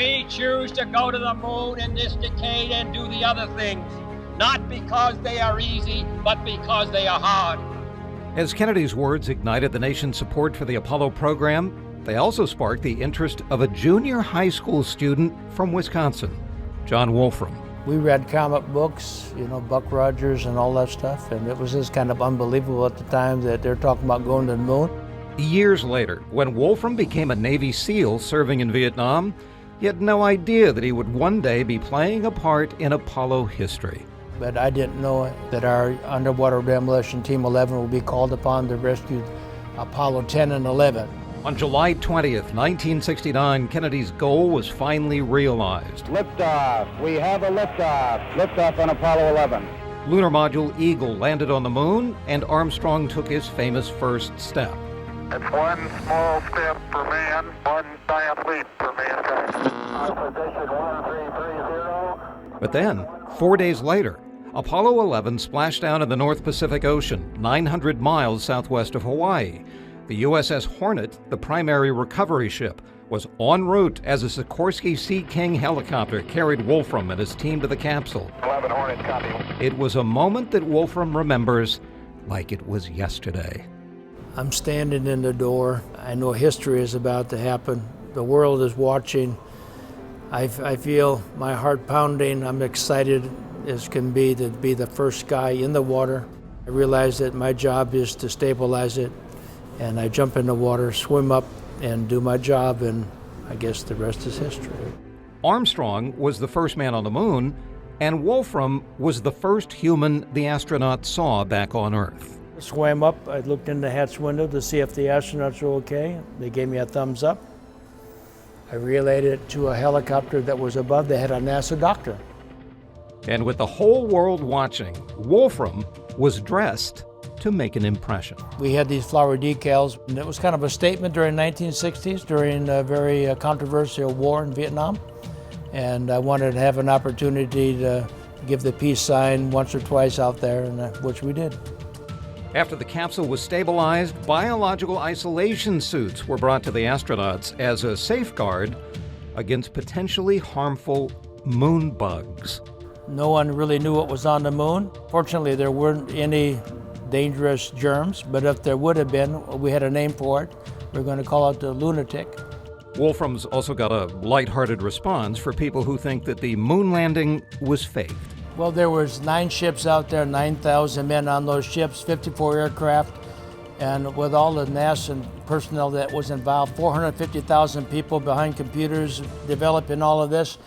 We choose to go to the moon in this decade and do the other things, not because they are easy, but because they are hard. As Kennedy's words ignited the nation's support for the Apollo program, they also sparked the interest of a junior high school student from Wisconsin, John Wolfram. We read comic books, Buck Rogers and all that stuff, and it was just kind of unbelievable at the time that they're talking about going to the moon. Years later, when Wolfram became a Navy SEAL serving in Vietnam, he had no idea that he would one day be playing a part in Apollo history. But I didn't know that our underwater demolition Team 11 would be called upon to rescue Apollo 10 and 11. On July 20th, 1969, Kennedy's goal was finally realized. Liftoff. We have a liftoff. Liftoff on Apollo 11. Lunar module Eagle landed on the moon, and Armstrong took his famous first step. It's one small step for man, one giant leap for mankind. Position 1330. But then, 4 days later, Apollo 11 splashed down in the North Pacific Ocean, 900 miles southwest of Hawaii. The USS Hornet, the primary recovery ship, was en route as a Sikorsky Sea King helicopter carried Wolfram and his team to the capsule. 11 Hornet, copy. It was a moment that Wolfram remembers like it was yesterday. I'm standing in the door. I know history is about to happen. The world is watching. I feel my heart pounding. I'm excited as can be to be the first guy in the water. I realize that my job is to stabilize it, and I jump in the water, swim up, and do my job, and I guess the rest is history. Armstrong was the first man on the moon, and Wolfram was the first human the astronauts saw back on Earth. I swam up. I looked in the hatch window to see if the astronauts were okay. They gave me a thumbs up. I relayed it to a helicopter that was above. They had a NASA doctor. And with the whole world watching, Wolfram was dressed to make an impression. We had these flower decals, and it was kind of a statement during the 1960s, during a very controversial war in Vietnam. And I wanted to have an opportunity to give the peace sign once or twice out there, and which we did. After the capsule was stabilized, biological isolation suits were brought to the astronauts as a safeguard against potentially harmful moon bugs. No one really knew what was on the moon. Fortunately, there weren't any dangerous germs, but if there would have been, we had a name for it. We're going to call it the lunatic. Wolfram's also got a lighthearted response for people who think that the moon landing was faked. Well, there was 9 ships out there, 9,000 men on those ships, 54 aircraft, and with all the NASA personnel that was involved, 450,000 people behind computers developing all of this.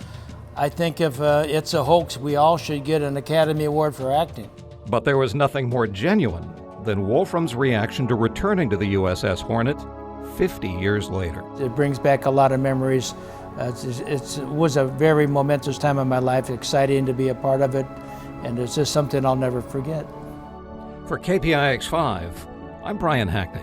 I think if it's a hoax, we all should get an Academy Award for acting. But there was nothing more genuine than Wolfram's reaction to returning to the USS Hornet 50 years later. It brings back a lot of memories. It was a very momentous time in my life, exciting to be a part of it, and it's just something I'll never forget. For KPIX 5, I'm Brian Hackney.